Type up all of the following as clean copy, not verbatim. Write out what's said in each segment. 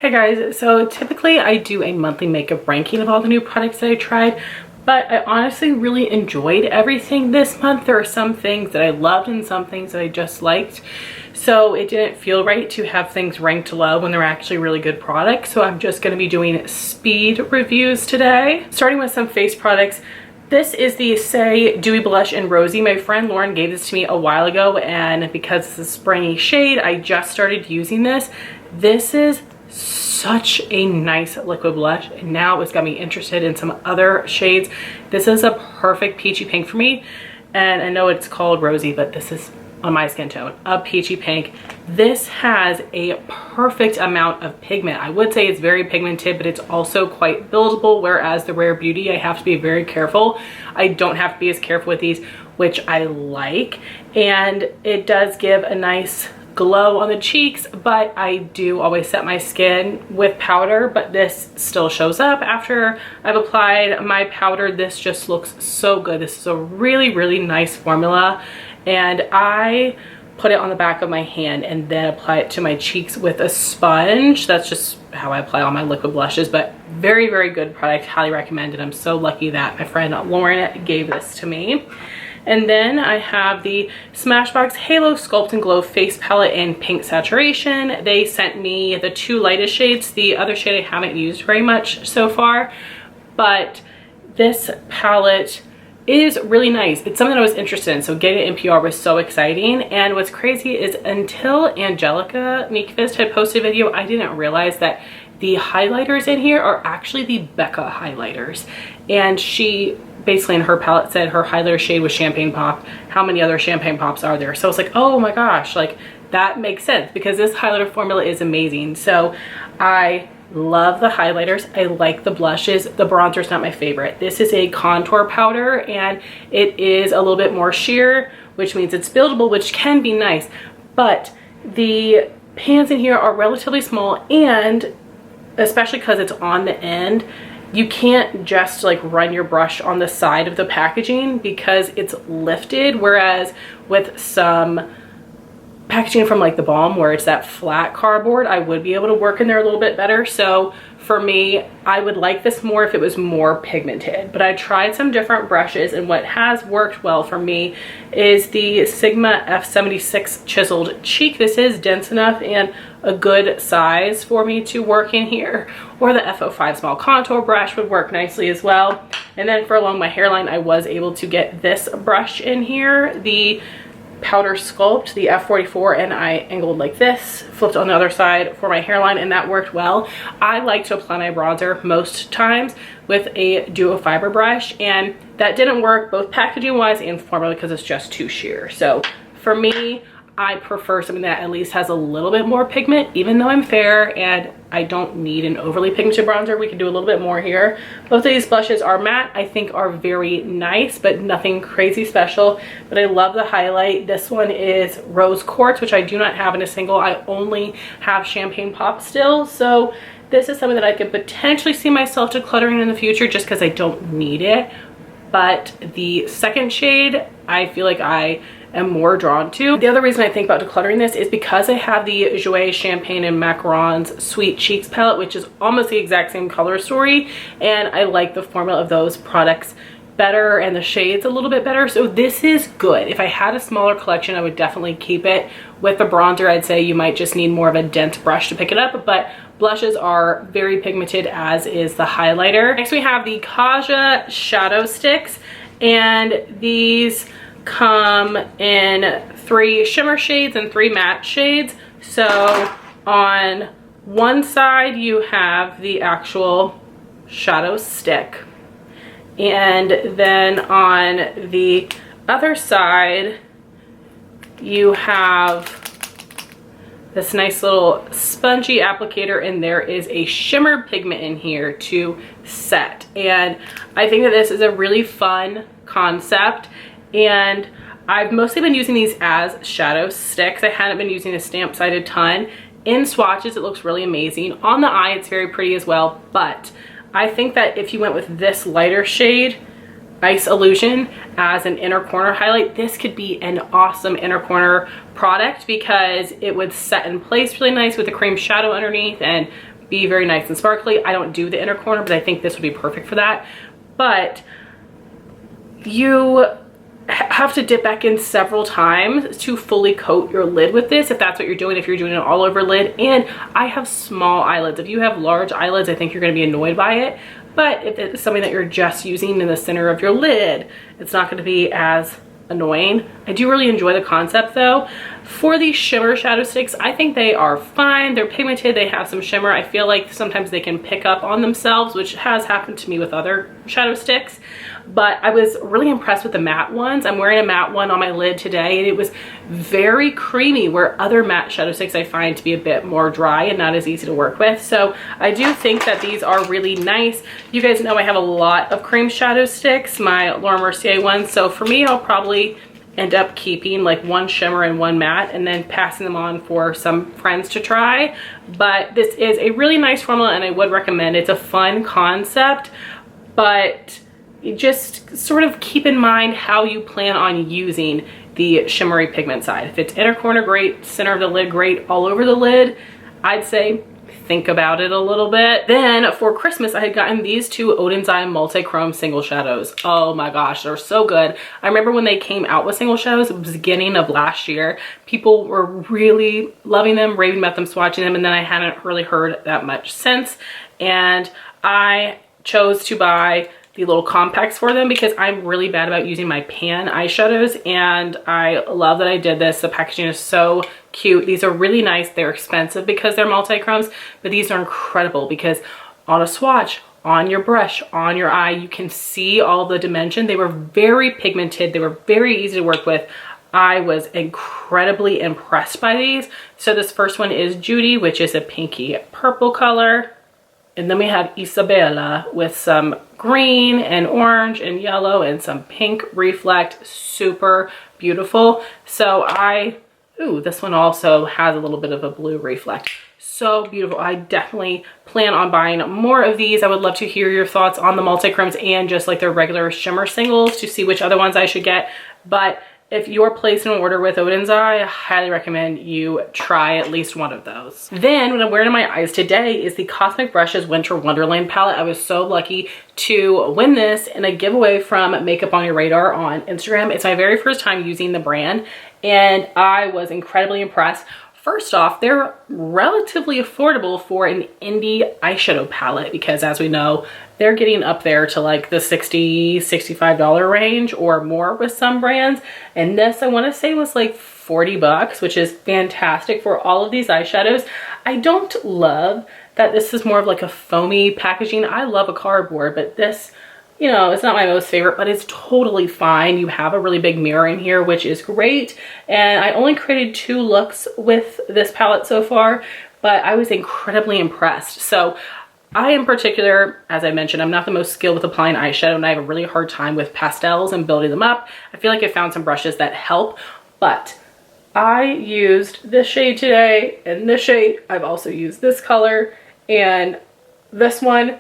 Hey guys, so typically I do a monthly makeup ranking of all the new products that I tried, but I honestly really enjoyed everything this month. There are some things that I loved and some things that I just liked. So it didn't feel right to have things ranked low when they're actually really good products. So I'm just gonna be doing speed reviews today. Starting with some face products. This is the Say Dewy Blush in Rosy. My friend Lauren gave this to me a while ago, and because it's a springy shade, I just started using this. This is such a nice liquid blush, and now it's got me interested in some other shades. This is a perfect peachy pink for me, and I know it's called Rosy, but this is on my skin tone, a peachy pink. This has a perfect amount of pigment. I would say it's very pigmented, but it's also quite buildable, whereas the Rare Beauty, I have to be very careful. I don't have to be as careful with these, which I like, and it does give a nice glow on the cheeks, but I do always set my skin with powder, but this still shows up after I've applied my powder. This just looks so good. This is a really, really nice formula, and I put it on the back of my hand and then apply it to my cheeks with a sponge. That's just how I apply all my liquid blushes, but very, very good product. Highly recommended. I'm so lucky that my friend Lauren gave this to me. And then I have the Smashbox Halo Sculpt and Glow Face Palette in Pink Saturation. They sent me the two lightest shades. The other shade I haven't used very much so far, but this palette is really nice. It's something I was interested in, so getting it in PR was so exciting. And what's crazy is until Angelica Nyqvist had posted a video, I didn't realize that the highlighters in here are actually the Becca highlighters. And she basically in her palette said her highlighter shade was Champagne Pop. How many other Champagne Pops are there? So I was like, oh my gosh, like that makes sense because this highlighter formula is amazing. So I love the highlighters. I like the blushes. The bronzer is not my favorite. This is a contour powder, and it is a little bit more sheer, which means it's buildable, which can be nice. But the pans in here are relatively small, and especially because it's on the end, you can't just like run your brush on the side of the packaging because it's lifted, whereas with some packaging from like the Balm where it's that flat cardboard, I would be able to work in there a little bit better. So for me, I would like this more if it was more pigmented, but I tried some different brushes, and what has worked well for me is the Sigma F76 Chiseled Cheek. This is dense enough and a good size for me to work in here, or the F05 Small Contour Brush would work nicely as well. And then for along my hairline, I was able to get this brush in here, the Powder Sculpt, the F44, and I angled like this, flipped on the other side for my hairline, and that worked well. I like to apply my bronzer most times with a duo fiber brush, and that didn't work both packaging wise and formula because it's just too sheer. So for me, I prefer something that at least has a little bit more pigment, even though I'm fair and I don't need an overly pigmented bronzer. We can do a little bit more here. Both of these blushes are matte. I think are very nice, but nothing crazy special. But I love the highlight. This one is Rose Quartz, which I do not have in a single. I only have Champagne Pop still. So this is something that I could potentially see myself decluttering in the future just because I don't need it. But the second shade, I feel like I am more drawn to. The other reason I think about decluttering this is because I have the Jouer Champagne and Macarons Sweet Cheeks palette, which is almost the exact same color story, and I like the formula of those products better and the shades a little bit better. So this is good. If I had a smaller collection, I would definitely keep it. With the bronzer, I'd say you might just need more of a dense brush to pick it up, but blushes are very pigmented, as is the highlighter. Next we have the Kaja shadow sticks, and these come in 3 shimmer shades and 3 matte shades. So on one side you have the actual shadow stick, and then on the other side you have this nice little spongy applicator, and there is a shimmer pigment in here to set. And I think that this is a really fun concept, and I've mostly been using these as shadow sticks. I hadn't been using a stamp side a ton. In swatches, it looks really amazing. On the eye, it's very pretty as well, but I think that if you went with this lighter shade, Ice Illusion, as an inner corner highlight, this could be an awesome inner corner product because it would set in place really nice with the cream shadow underneath and be very nice and sparkly. I don't do the inner corner, but I think this would be perfect for that. But you have to dip back in several times to fully coat your lid with this, if that's what you're doing, if you're doing an all over lid. And I have small eyelids. If you have large eyelids, I think you're going to be annoyed by it. But if it's something that you're just using in the center of your lid, it's not going to be as annoying. I do really enjoy the concept though. For these shimmer shadow sticks, I think they are fine. They're pigmented, they have some shimmer. I feel like sometimes they can pick up on themselves, which has happened to me with other shadow sticks. But I was really impressed with the matte ones. I'm wearing a matte one on my lid today, and it was very creamy, where other matte shadow sticks I find to be a bit more dry and not as easy to work with. So I do think that these are really nice. You guys know I have a lot of cream shadow sticks, my Laura Mercier ones. So for me, I'll probably end up keeping like one shimmer and one matte and then passing them on for some friends to try. But this is a really nice formula, and I would recommend. It's a fun concept, but you just sort of keep in mind how you plan on using the shimmery pigment side. If it's inner corner, great. Center of the lid, great. All over the lid, I'd say think about it a little bit. Then for Christmas, I had gotten these two Odin's Eye multi-chrome single shadows. Oh my gosh, they're so good. I remember when they came out with single shadows, it was the beginning of last year. People were really loving them, raving about them, swatching them, and then I hadn't really heard that much since. And I chose to buy the little compacts for them because I'm really bad about using my pan eyeshadows, and I love that I did this. The packaging is so cute. These are really nice. They're expensive because they're multi-chromes, but these are incredible because on a swatch, on your brush, on your eye, you can see all the dimension. They were very pigmented. They were very easy to work with. I was incredibly impressed by these. So this first one is Judy, which is a pinky purple color. And then we have Isabella with some green and orange and yellow and some pink reflect. Super beautiful. So ooh, this one also has a little bit of a blue reflect. So beautiful. I definitely plan on buying more of these. I would love to hear your thoughts on the multi-chromes and just like their regular shimmer singles to see which other ones I should get. But if you're placing an order with Odin's Eye, I highly recommend you try at least one of those. Then what I'm wearing in my eyes today is the Cosmic Brushes Winter Wonderland palette. I was so lucky to win this in a giveaway from Makeup on Your Radar on Instagram. It's my very first time using the brand, and I was incredibly impressed. First off, they're relatively affordable for an indie eyeshadow palette because, as we know, they're getting up there to like the $60, $65 range or more with some brands. And this, I want to say, was like 40 bucks, which is fantastic for all of these eyeshadows. I don't love that this is more of like a foamy packaging. I love a cardboard, but this, you know, it's not my most favorite, but it's totally fine. You have a really big mirror in here, which is great. And I only created 2 looks with this palette so far, but I was incredibly impressed. So I, in particular, as I mentioned, I'm not the most skilled with applying eyeshadow, and I have a really hard time with pastels and building them up. I feel like I found some brushes that help, but I used this shade today and this shade. I've also used this color and this one.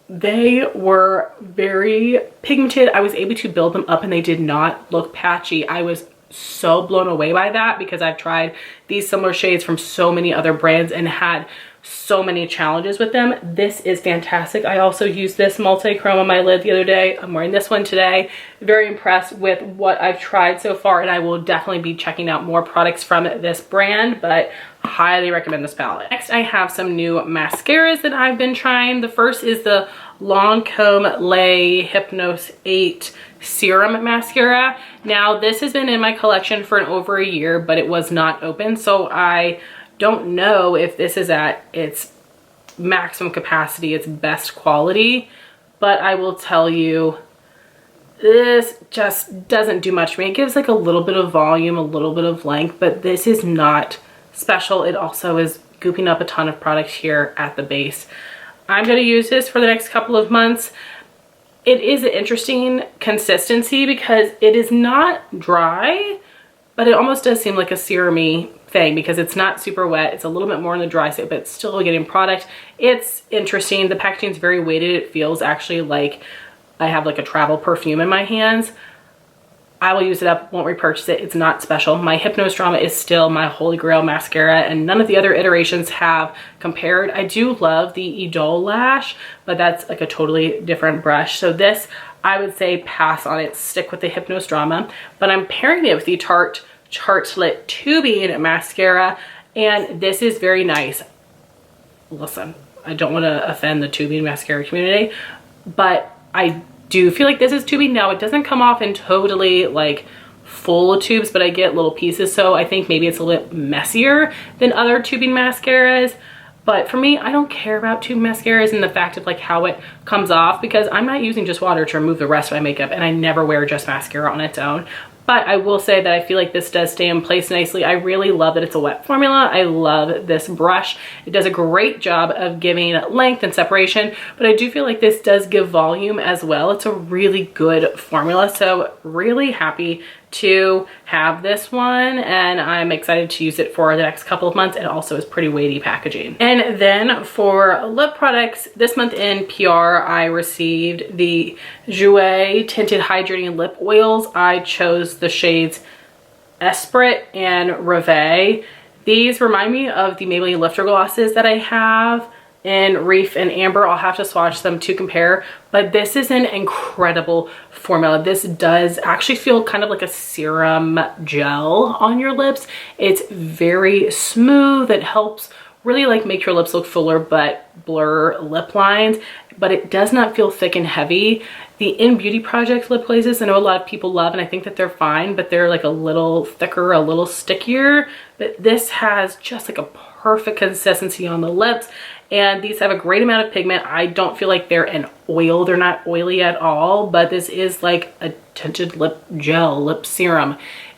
They were very pigmented. I was able to build them up and they did not look patchy. I was so blown away by that because I've tried these similar shades from so many other brands and had so many challenges with them. This is fantastic. I also used this multi-chrome on my lid the other day. I'm wearing this one today. Very impressed with what I've tried so far, and I will definitely be checking out more products from this brand, but highly recommend this palette. Next, I have some new mascaras that I've been trying. The first is the Lancome Lay Hypnose 8 Serum Mascara. Now, this has been in my collection for over a year, but it was not open, so I don't know if this is at its maximum capacity, its best quality, but I will tell you, this just doesn't do much for me. It gives like a little bit of volume, a little bit of length, but this is not special. It also is gooping up a ton of product here at the base. I'm going to use this for the next couple of months. It is an interesting consistency because it is not dry, but it almost does seem like a serum-y thing because it's not super wet. It's a little bit more on the dry side, but it's still getting product. It's interesting. The packaging is very weighted. It feels actually like I have like a travel perfume in my hands. I will use it up, won't repurchase it. It's not special. My Hypnose Drama is still my holy grail mascara, and none of the other iterations have compared. I do love the Idole Lash, but that's like a totally different brush. So this, I would say pass on it. Stick with the Hypnose Drama, but I'm pairing it with the Tarte Lit Tubing Mascara, and this is very nice. Listen, I don't want to offend the tubing mascara community, but I do feel like this is tubing. Now, it doesn't come off in totally like full tubes, but I get little pieces, so I think maybe it's a little bit messier than other tubing mascaras. But for me, I don't care about tube mascaras and the fact of like how it comes off, because I'm not using just water to remove the rest of my makeup, and I never wear just mascara on its own. But I will say that I feel like this does stay in place nicely. I really love that it's a wet formula. I love this brush. It does a great job of giving length and separation, but I do feel like this does give volume as well. It's a really good formula, so really happy to have this one, and I'm excited to use it for the next couple of months. It also is pretty weighty packaging. And then for lip products, this month in PR, I received the Jouer Tinted Hydrating Lip Oils. I chose the shades Esprit and Rêve. These remind me of the Maybelline Lifter Glosses that I have in Reef and Amber. I'll have to swatch them to compare, but this is an incredible formula. This does actually feel kind of like a serum gel on your lips. It's very smooth. It helps really like make your lips look fuller but blur lip lines, but it does not feel thick and heavy. The In Beauty Project lip glazes, I know a lot of people love, and I think that they're fine, but they're like a little thicker, a little stickier. But this has just like a perfect consistency on the lips, and these have a great amount of pigment. I don't feel like they're an oil. They're not oily at all, but this is like a tinted lip gel, lip serum.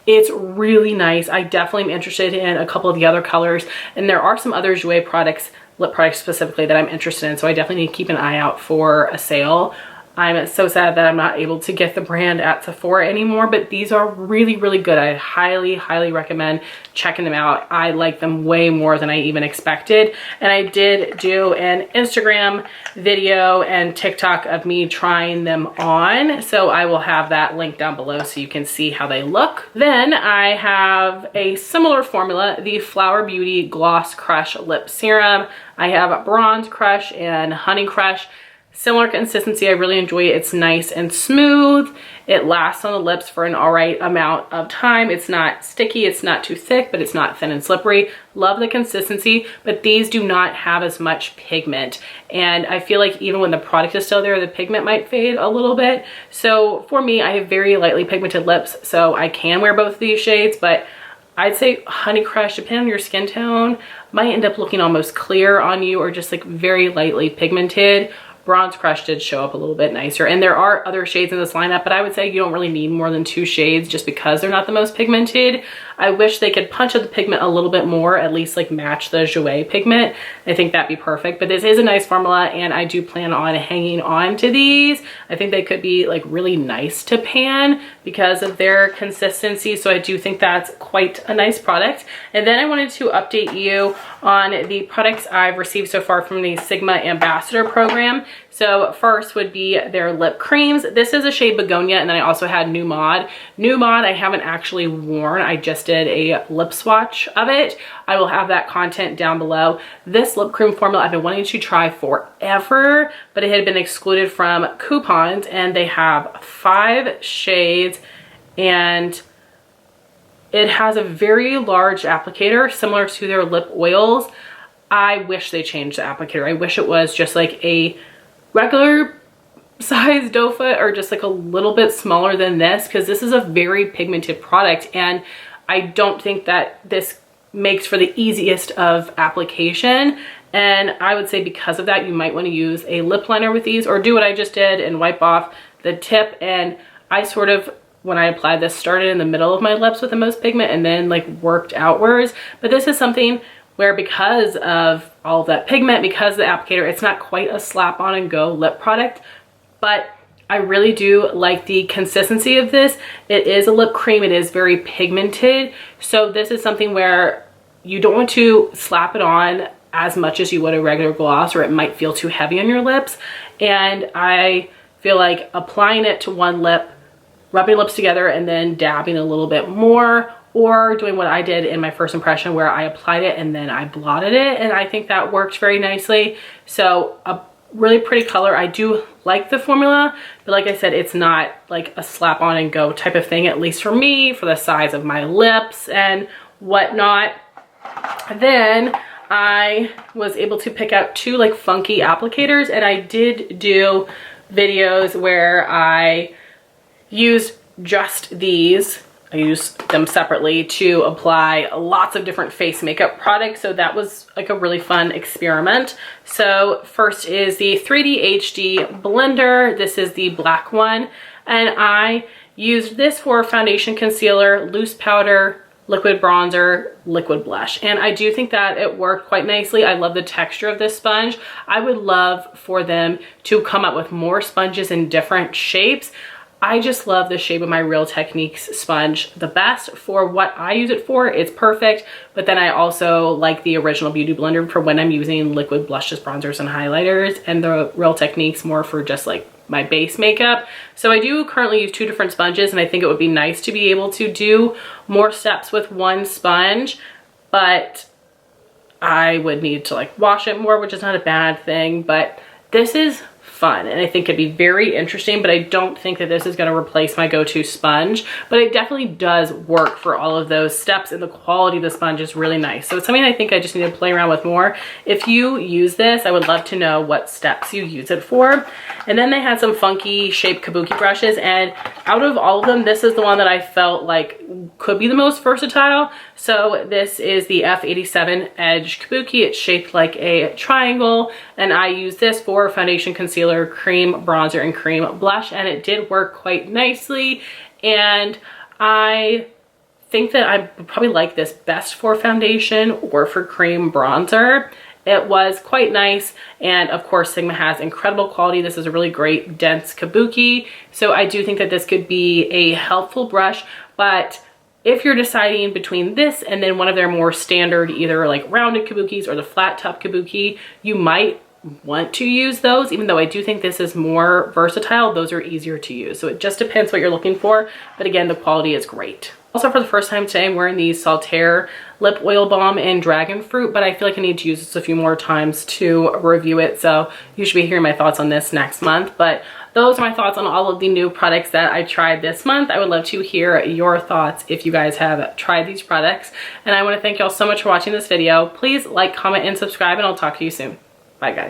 It's really nice. I definitely am interested in a couple of the other colors, and there are some other Jouer products, lip products specifically, that I'm interested in, so I definitely need to keep an eye out for a sale. I'm so sad that I'm not able to get the brand at Sephora anymore, but these are really, really good. I highly, highly recommend checking them out. I like them way more than I even expected. And I did do an Instagram video and TikTok of me trying them on, so I will have that link down below so you can see how they look. Then I have a similar formula, the Flower Beauty Gloss Crush Lip Serum. I have Bronze Crush and Honey Crush. Similar consistency. I really enjoy it. It's nice and smooth. It lasts on the lips for an all right amount of time. It's not sticky, it's not too thick, but it's not thin and slippery. Love the consistency, but these do not have as much pigment. And I feel like even when the product is still there, the pigment might fade a little bit. So for me, I have very lightly pigmented lips, so I can wear both of these shades, but I'd say Honey Crush, depending on your skin tone, might end up looking almost clear on you, or just like very lightly pigmented. Bronze Crush did show up a little bit nicer, and there are other shades in this lineup, but I would say you don't really need more than 2 shades just because they're not the most pigmented. I wish they could punch up the pigment a little bit more, at least like match the Jouer pigment. I think that'd be perfect, but this is a nice formula, and I do plan on hanging on to these. I think they could be like really nice to pan because of their consistency, so I do think that's quite a nice product. And then I wanted to update you on the products I've received so far from the Sigma Ambassador program. So first would be their lip creams. This is a shade Begonia, and then I also had New Mod. New Mod I haven't actually worn. I just did a lip swatch of it. I will have that content down below. This lip cream formula I've been wanting to try forever, but it had been excluded from coupons, and they have 5 shades, and it has a very large applicator similar to their lip oils. I wish they changed the applicator. I wish it was just like a regular size doe foot, or just like a little bit smaller than this, because this is a very pigmented product, and I don't think that this makes for the easiest of application. And I would say because of that, you might want to use a lip liner with these, or do what I just did and wipe off the tip. And I sort of, when I applied this, started in the middle of my lips with the most pigment and then like worked outwards. But this is something where, because of all of that pigment, because of the applicator, it's not quite a slap on and go lip product, but I really do like the consistency of this. It is a lip cream. It is very pigmented. So this is something where you don't want to slap it on as much as you would a regular gloss, or it might feel too heavy on your lips. And I feel like applying it to one lip rubbing lips together and then dabbing a little bit more, or doing what I did in my first impression where I applied it and then I blotted it, and I think that worked very nicely. So a really pretty color. I do like the formula, but like I said, it's not like a slap on and go type of thing, at least for me, for the size of my lips and whatnot. Then I was able to pick out 2 like funky applicators, and I did do videos where I used just these. I use them separately to apply lots of different face makeup products. So that was like a really fun experiment. So first is the 3D HD blender. This is the black one. And I used this for foundation, concealer, loose powder, liquid bronzer, liquid blush. And I do think that it worked quite nicely. I love the texture of this sponge. I would love for them to come up with more sponges in different shapes. I just love the shape of my Real Techniques sponge the best. For what I use it for, it's perfect. But then I also like the original Beauty Blender for when I'm using liquid blushes, bronzers, and highlighters, and the Real Techniques more for just like my base makeup. So I do currently use 2 different sponges, and I think it would be nice to be able to do more steps with one sponge, but I would need to like wash it more, which is not a bad thing. But this is fun, and I think it'd be very interesting, but I don't think that this is going to replace my go-to sponge, but it definitely does work for all of those steps, and the quality of the sponge is really nice. So it's something I think I just need to play around with more. If you use this, I would love to know what steps you use it for. And then they had some funky shaped kabuki brushes, and out of all of them, this is the one that I felt like could be the most versatile. So this is the F87 Edge Kabuki. It's shaped like a triangle, and I use this for foundation, concealer, cream bronzer, and cream blush, and it did work quite nicely. And I think that I would probably like this best for foundation or for cream bronzer. It was quite nice, and of course Sigma has incredible quality. This is a really great dense kabuki, so I do think that this could be a helpful brush. But if you're deciding between this and then one of their more standard either like rounded kabukis or the flat top kabuki, you might want to use those. Even though I do think this is more versatile, those are easier to use. So it just depends what you're looking for, but again, the quality is great. Also, for the first time today, I'm wearing the Saltair Lip Oil Balm in Dragon Fruit, but I feel like I need to use this a few more times to review it, so you should be hearing my thoughts on this next month. But those are my thoughts on all of the new products that I tried this month. I would love to hear your thoughts if you guys have tried these products. And I want to thank y'all so much for watching this video. Please like, comment, and subscribe, and I'll talk to you soon. Bye, guys.